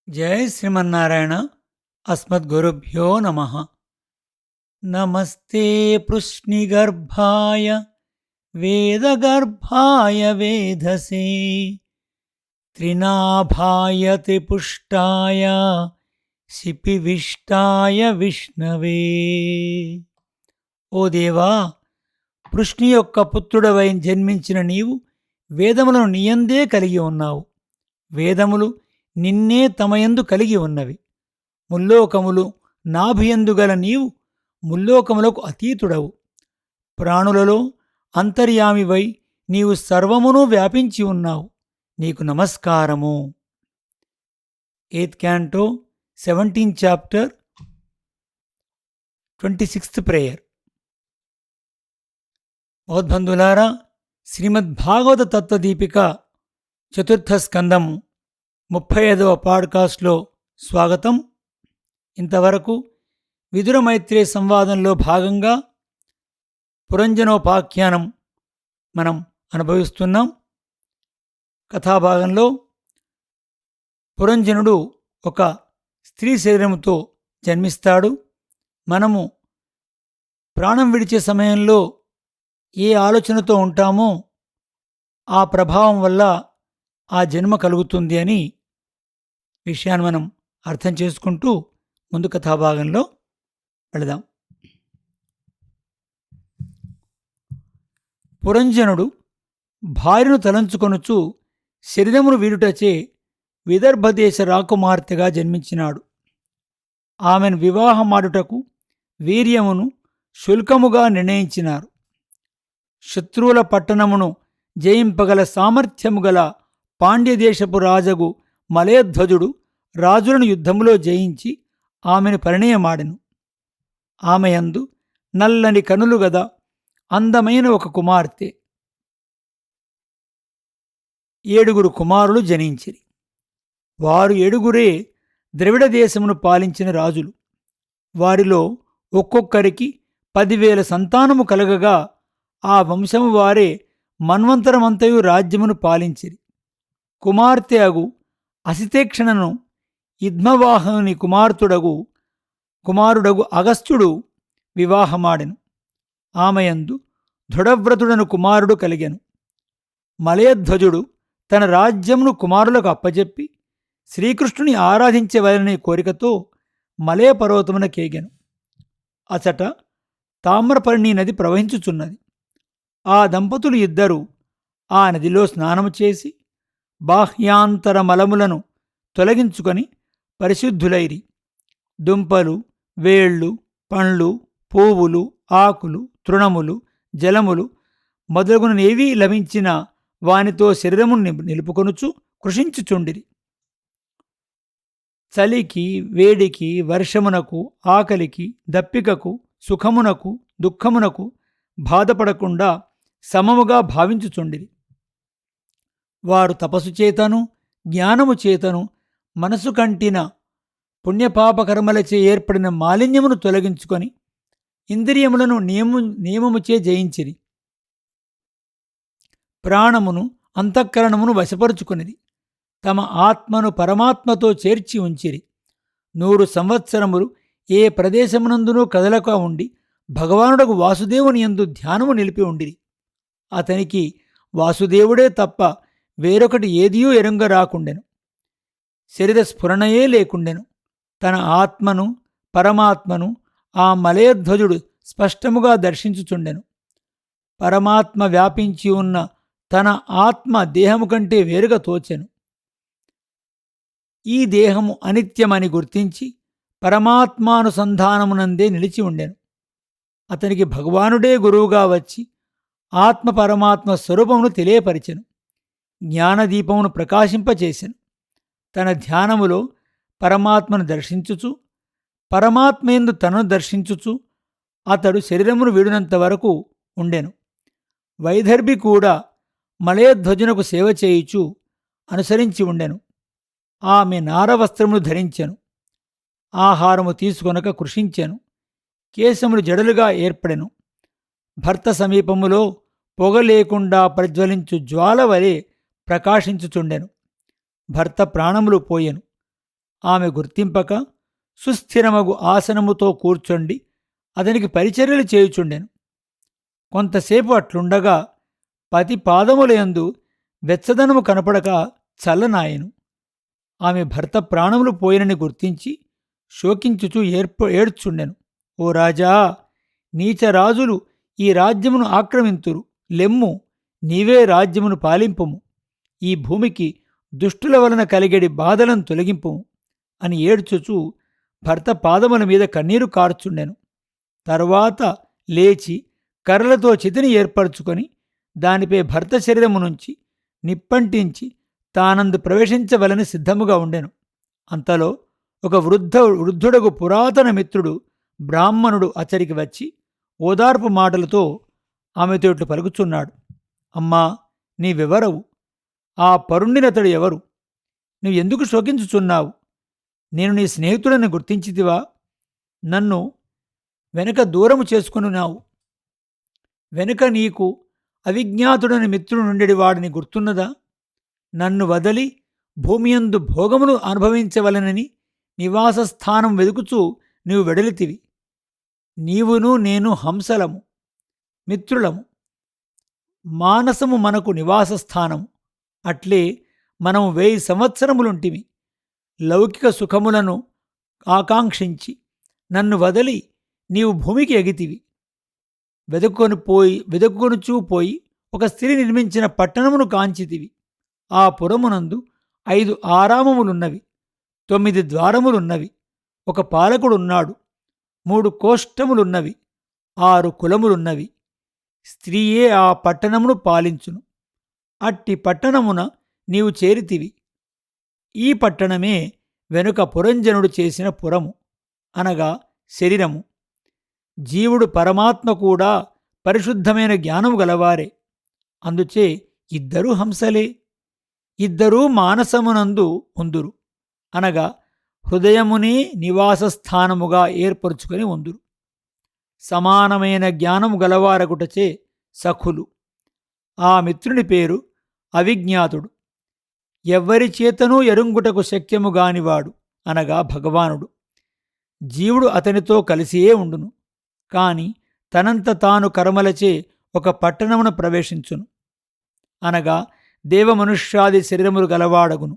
జై శ్రీమన్నారాయణ. అస్మద్గురుభ్యో నమ. నమస్తే పృష్ణిగర్భాయ వేదగర్భాయ వేధసే త్రినాభాయ త్రిపుష్టాయ శిపివిష్టాయ విష్ణవే. ఓ దేవా, పృష్ణి యొక్క పుత్రుడవై జన్మించిన నీవు వేదములను నీయందే కలిగి ఉన్నావు. వేదములు నిన్నే తమయందు కలిగి ఉన్నవి. ముల్లోకములు నాభియందు గల నీవు ముల్లోకములకు అతీతుడవు. ప్రాణులలో అంతర్యామివై నీవు సర్వమును వ్యాపించి ఉన్నావు. నీకు నమస్కారము. 8th Canto, 17th Chapter, 26th Prayer. మహోద్బంధులారా, Srimad Bhagavata తత్వదీపిక 4th స్కందం 35వ పాడ్కాస్ట్లో స్వాగతం. ఇంతవరకు విదుర మైత్రేయ సంవాదంలో భాగంగా పురంజనోపాఖ్యానం మనం అనుభవిస్తున్నాం. కథాభాగంలో పురంజనుడు ఒక స్త్రీ శరీరంతో జన్మిస్తాడు. మనము ప్రాణం విడిచే సమయంలో ఏ ఆలోచనతో ఉంటామో ఆ ప్రభావం వల్ల ఆ జన్మ కలుగుతుంది అని విషయాన్ని మనం అర్థం చేసుకుంటూ ముందు కథాభాగంలో వెళదాం. పురంజనుడు భార్యను తలంచుకొనుచు శరీరమును వీడుటచే విదర్భదేశ రాకుమార్తెగా జన్మించినాడు. ఆమెను వివాహమాడుటకు వీర్యమును శుల్కముగా నిర్ణయించినారు. శత్రువుల పట్టణమును జయింపగల సామర్థ్యము గల పాండ్యదేశపు రాజగు మలయధ్వజుడు రాజులను యుద్ధములో జయించి ఆమెను పరిణయమాడెను. ఆమెయందు నల్లని కనులు గద అందమైన ఒక కుమార్తె. 7 కుమారులు జనించిరి. వారు 7 ద్రవిడ దేశమును పాలించిన రాజులు. వారిలో ఒక్కొక్కరికి 10,000 సంతానము కలగగా ఆ వంశము వారే మన్వంతరమంతయు రాజ్యమును పాలించిరి. కుమార్తె అగు అసితేక్షణను ఇద్మవాహనుని కుమారుడగు అగస్త్యుడు వివాహమాడెను. ఆమెయందు దృఢవ్రతుడను కుమారుడు కలిగెను. మలయధ్వజుడు తన రాజ్యమును కుమారులకు అప్పజెప్పి శ్రీకృష్ణుని ఆరాధించవలనే కోరికతో మలయ పర్వతమున కేగెను. అచట తామ్రపర్ణి నది ప్రవహించుచున్నది. ఆ దంపతులు ఇద్దరూ ఆ నదిలో స్నానము చేసి బాహ్యాంతర మలములను తొలగించుకొని పరిశుద్ధులైరి. దుంపలు, వేళ్ళు, పండ్లు, పువ్వులు, ఆకులు, తృణములు, జలములు మొదలగుననేవీ లభించిన వానితో శరీరమును నిలుపుకొనుచు కృషించుచుండిరి. చలికి, వేడికి, వర్షమునకు, ఆకలికి, దప్పికకు, సుఖమునకు, దుఃఖమునకు బాధపడకుండా సమముగా భావించుచుండిరి. వారు తపస్సు చేతను జ్ఞానము చేతను మనసు కంటిన పుణ్యపాపకర్మలచే ఏర్పడిన మాలిన్యమును తొలగించుకొని ఇంద్రియములను నియమముచే జయించిరి. ప్రాణమును అంతఃకరణమును వశపరుచుకొనిది. తమ ఆత్మను పరమాత్మతో చేర్చి ఉంచిరి. 100 సంవత్సరములు ఏ ప్రదేశమునందునూ కదలక ఉండి భగవానుడకు వాసుదేవుని యందు ధ్యానము నిలిపి ఉండిరి. అతనికి వాసుదేవుడే తప్ప వేరొకటి ఏదియూ ఎరుంగ రాకుండెను. శరీర స్ఫురణయే లేకుండెను. తన ఆత్మను పరమాత్మను ఆ మలయధ్వజుడు స్పష్టముగా దర్శించుచుండెను. పరమాత్మ వ్యాపించి ఉన్న తన ఆత్మ దేహము కంటే వేరుగా తోచెను. ఈ దేహము అనిత్యమని గుర్తించి పరమాత్మానుసంధానమునందే నిలిచి ఉండెను. అతనికి భగవానుడే గురువుగా వచ్చి ఆత్మ పరమాత్మ స్వరూపమును తెలియపరిచెను. జ్ఞానదీపమును ప్రకాశింపచేసెను. తన ధ్యానములో పరమాత్మను దర్శించుచు పరమాత్మయందు తనను దర్శించుచు అతడు శరీరమును వీడినంత వరకు ఉండెను. వైదర్భి కూడా మలయధ్వజునకు సేవ చేయుచు అనుసరించి ఉండెను. ఆమె నారవస్త్రమును ధరించెను. ఆహారము తీసుకొనక కృషించెను. కేశములు జడలుగా ఏర్పడెను. భర్త సమీపములో పొగ లేకుండా ప్రజ్వలించు జ్వాల వలె ప్రకాశించుచుండెను. భర్త ప్రాణములు పోయెను. ఆమె గుర్తింపక సుస్థిరమగు ఆసనముతో కూర్చొండి అతనికి పరిచర్యలు చేయుచుండెను. కొంతసేపు అట్లుండగా పతి పాదములయందు వెచ్చదనము కనపడక చల్లనాయెను. ఆమె భర్త ప్రాణములు పోయినని గుర్తించి శోకించుచూ ఏడ్చుండెను. ఓ రాజా, నీచరాజులు ఈ రాజ్యమును ఆక్రమింతురు, లెమ్ము, నీవే రాజ్యమును పాలింపుము, ఈ భూమికి దుష్టుల వలన కలిగేడి బాధలను తొలగింపుము అని ఏడ్చుచూ భర్త పాదముల మీద కన్నీరు కార్చుండెను. తరువాత లేచి కర్రలతో చితిని ఏర్పరచుకొని దానిపై భర్త శరీరము నుంచి నిప్పంటించి తానందు ప్రవేశించవలని సిద్ధముగా ఉండెను. అంతలో ఒక వృద్ధుడగు పురాతన మిత్రుడు బ్రాహ్మణుడు అచ్చరికి వచ్చి ఓదార్పు మాటలతో ఆమెతో ఇట్లు పలుకుచున్నాడు. అమ్మా, నీవెవరవు? ఆ పరుండినతడు ఎవరు? నువ్వు ఎందుకు శోకించుచున్నావు? నేను నీ స్నేహితుడని గుర్తించితివా? నన్ను వెనక దూరము చేసుకున్నావు. వెనుక నీకు అవిజ్ఞాతుడని మిత్రుడు నుండెడి వాడిని గుర్తున్నదా? నన్ను వదలి భూమియందు భోగమును అనుభవించవలనని నివాసస్థానం వెదుకుచూ నీవు వెడలితివి. నీవును నేను హంసలము, మిత్రులము. మానసము మనకు నివాసస్థానము. అట్లే మనము 1000 సంవత్సరములుంటిమి. లౌకిక సుఖములను ఆకాంక్షించి నన్ను వదలి నీవు భూమికి ఎగితివి. వెదకొనుచూ పోయి ఒక స్త్రీ నిర్మించిన పట్టణమును కాంచితివి. ఆ పురమునందు 5 ఆరామములున్నవి, 9 ద్వారములున్నవి, ఒక పాలకుడున్నాడు, 3 కోష్టములున్నవి, 6 కులములున్నవి. స్త్రీయే ఆ పట్టణమును పాలించును. అట్టి పట్టణమున నీవు చేరితివి. ఈ పట్టణమే వెనుక పురంజనుడు చేసిన పురము, అనగా శరీరము. జీవుడు పరమాత్మ కూడా పరిశుద్ధమైన జ్ఞానము గలవారే. అందుచే ఇద్దరూ హంసలే. ఇద్దరూ మానసమునందు ఉందురు, అనగా హృదయమునే నివాసస్థానముగా ఏర్పరుచుకొని ఉందురు. సమానమైన జ్ఞానము గలవారగుటచే సఖులు. ఆ మిత్రుని పేరు అవిజ్ఞాతుడు. ఎవ్వరి చేతనూ ఎరుంగుటకు శక్యము గానివాడు, అనగా భగవానుడు. జీవుడు అతనితో కలిసియే ఉండును, కాని తనంత తాను కర్మలచే ఒక పట్టణమును ప్రవేశించును, అనగా దేవమనుష్యాది శరీరములు గలవాడగును.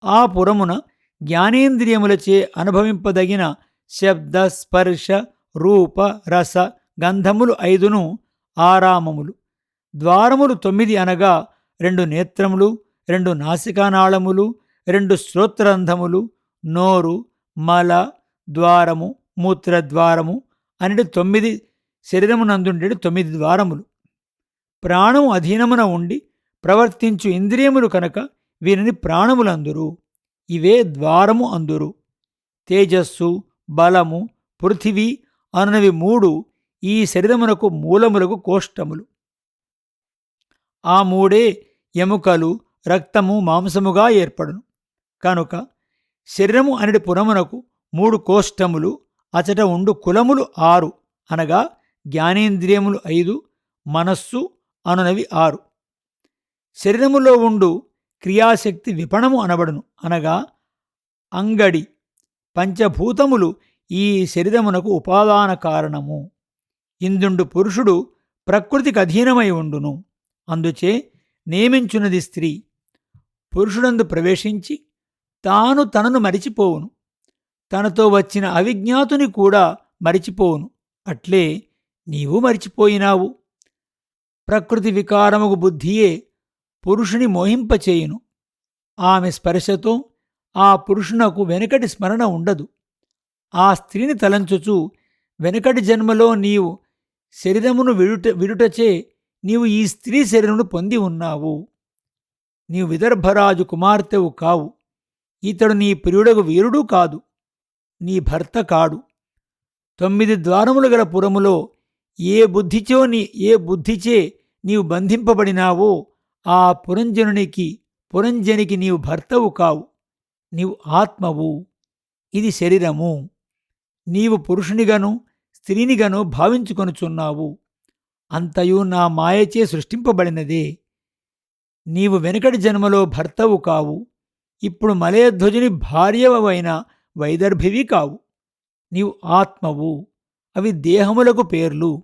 ఆ పురమున జ్ఞానేంద్రియములచే అనుభవింపదగిన శబ్ద స్పర్శ రూప రస గంధములు 5 ఆరామములు. ద్వారములు 9, అనగా 2 నేత్రములు, 2 నాసికానాళములు, 2 శ్రోత్రరంధ్రములు, నోరు, మల ద్వారము, మూత్రద్వారము అనేది 9 శరీరమునందుండేడు 9 ద్వారములు. ప్రాణము అధీనమున ఉండి ప్రవర్తించు ఇంద్రియములు కనుక వీరిని ప్రాణములందురు. ఇవే ద్వారము అందురు. తేజస్సు, బలము, పృథివీ అనునవి 3 ఈ శరీరమునకు మూలములకు కోష్టములు. ఆ 3 ఎముకలు, రక్తము, మాంసముగా ఏర్పడును. కనుక శరీరము అనేది పురమునకు 3 కోష్టములు, అచట ఉండు కులములు 6, అనగా జ్ఞానేంద్రియములు 5, మనస్సు అనునవి 6. శరీరములో ఉండు క్రియాశక్తి విపణము అనబడును, అనగా అంగడి. పంచభూతములు ఈ శరీరమునకు ఉపాదాన కారణము. ఇందుండు పురుషుడు ప్రకృతికి అధీనమై ఉండును. అందుచే నియమించున్నది స్త్రీ. పురుషుడందు ప్రవేశించి తాను తనను మరిచిపోవును. తనతో వచ్చిన అవిజ్ఞాతుని కూడా మరిచిపోవును. అట్లే నీవు మరిచిపోయినావు. ప్రకృతి వికారముగు బుద్ధియే పురుషుని మోహింపచేయును. ఆమె స్పర్శతో ఆ పురుషునకు వెనుకటి స్మరణ ఉండదు. ఆ స్త్రీని తలంచుచు వెనుకటి జన్మలో నీవు శరీరమును విడుటచే నీవు ఈ స్త్రీ శరీరమును పొంది ఉన్నావు. నీవు విదర్భరాజు కుమార్తెవు కావు. ఇతడు నీ ప్రియుడగు వీరుడు కాదు, నీ భర్త కాడు. 9 ద్వారములు గల పురములో ఏ బుద్ధిచే నీవు బంధింపబడినావో ఆ పురంజనికి నీవు భర్తవు కావు. నీవు ఆత్మవు, ఇది శరీరము. నీవు పురుషునిగాను స్త్రీనిగాను భావించుకొనుచున్నావు. అంతయు నా మాయచే సృష్టింపబడినదే. నీవు వెనుకటి జన్మలో భర్తవు కావు. ఇప్పుడు మలయధ్వజుని భార్యవైన వైదర్భివి కావు. నీవు ఆత్మవు. అవి దేహములకు పేర్లు.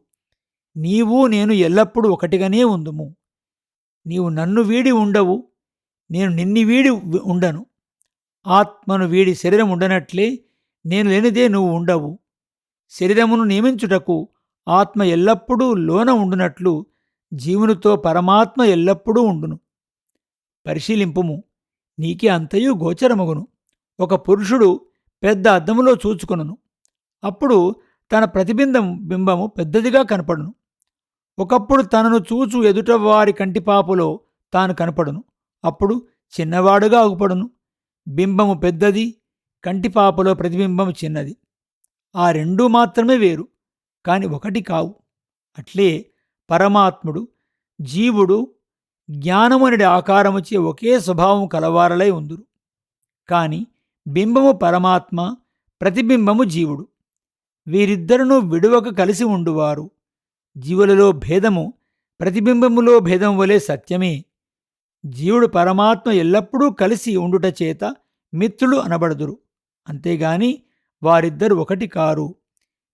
నీవు నేను ఎల్లప్పుడూ ఒకటిగానే ఉందుము. నీవు నన్ను వీడి ఉండవు, నేను నిన్ని వీడి ఉండను. ఆత్మను వీడి శరీరం ఉండనట్లే నేను లేనిదే నువ్వు ఉండవు. శరీరమును నియమించుటకు ఆత్మ ఎల్లప్పుడూ లోన ఉండునట్లు జీవునితో పరమాత్మ ఎల్లప్పుడూ ఉండును. పరిశీలింపుము, నీకే అంతయు గోచరమగును. ఒక పురుషుడు పెద్ద అద్దములో చూచుకొనును. అప్పుడు తన బింబము పెద్దదిగా కనపడును. ఒకప్పుడు తనను చూచు ఎదుట వారి కంటిపాపులో తాను కనపడును. అప్పుడు చిన్నవాడుగా అగుపడును. బింబము పెద్దది, కంటిపాపలో ప్రతిబింబము చిన్నది. ఆ రెండూ మాత్రమే వేరు, కాని ఒకటి కావు. అట్లే పరమాత్ముడు, జీవుడు జ్ఞానమునడి ఆకారముచే ఒకే స్వభావము కలవారలై ఉందురు. కాని బింబము పరమాత్మ, ప్రతిబింబము జీవుడు. వీరిద్దరును విడువక కలిసి ఉండువారు. జీవులలో భేదము ప్రతిబింబములో భేదం వలె సత్యమే. జీవుడు పరమాత్మ ఎల్లప్పుడూ కలిసి ఉండుట చేత మిత్రులు అనబడుదురు. అంతేగాని వారిద్దరు ఒకటి కారు.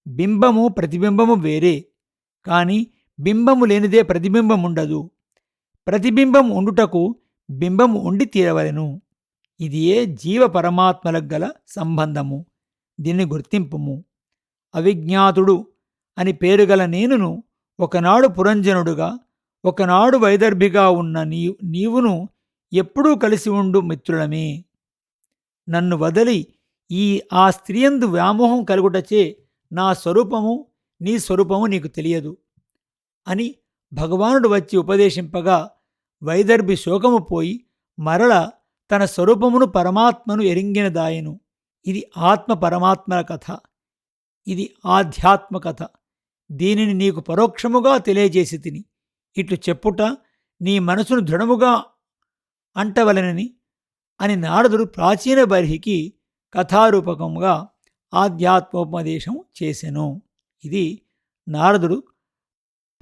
బింబము ప్రతిబింబము వేరే, కాని బింబము లేనిదే ప్రతిబింబముండదు. ప్రతిబింబం ఉండుటకు బింబము ఉండి తీరవలెను. ఇదియే జీవ పరమాత్మలకు గల సంబంధము. దీన్ని గుర్తింపుము. అవిజ్ఞాతుడు అని పేరుగల నేనును ఒకనాడు పురంజనుడుగా, ఒకనాడు వైదర్భిగా ఉన్న నీవును ఎప్పుడూ కలిసి ఉండు మిత్రులమే. నన్ను వదలి ఆ స్త్రీయందు వ్యామోహం కలుగుటచే నా స్వరూపము నీ స్వరూపము నీకు తెలియదు అని భగవానుడు వచ్చి ఉపదేశింపగా వైదర్భి శోకము పోయి మరల తన స్వరూపమును పరమాత్మను ఎరింగినదాయెను. ఇది ఆత్మ పరమాత్మల కథ. ఇది ఆధ్యాత్మ కథ. దీనిని నీకు పరోక్షముగా తెలియజేసి తిని ఇట్లు చెప్పుట నీ మనసును దృఢముగా అంటవలనని అని నారదుడు ప్రాచీన బర్హికి కథారూపకంగా ఆధ్యాత్మోపదేశం చేసెను. ఇది నారదుడు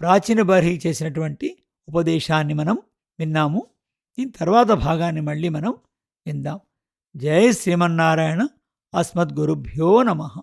ప్రాచీన బర్హికి చేసినటువంటి ఉపదేశాన్ని మనం విన్నాము. దీని తర్వాత భాగాన్ని మళ్ళీ మనం విందాం. జై శ్రీమన్నారాయణ. అస్మద్గురుభ్యో నమః.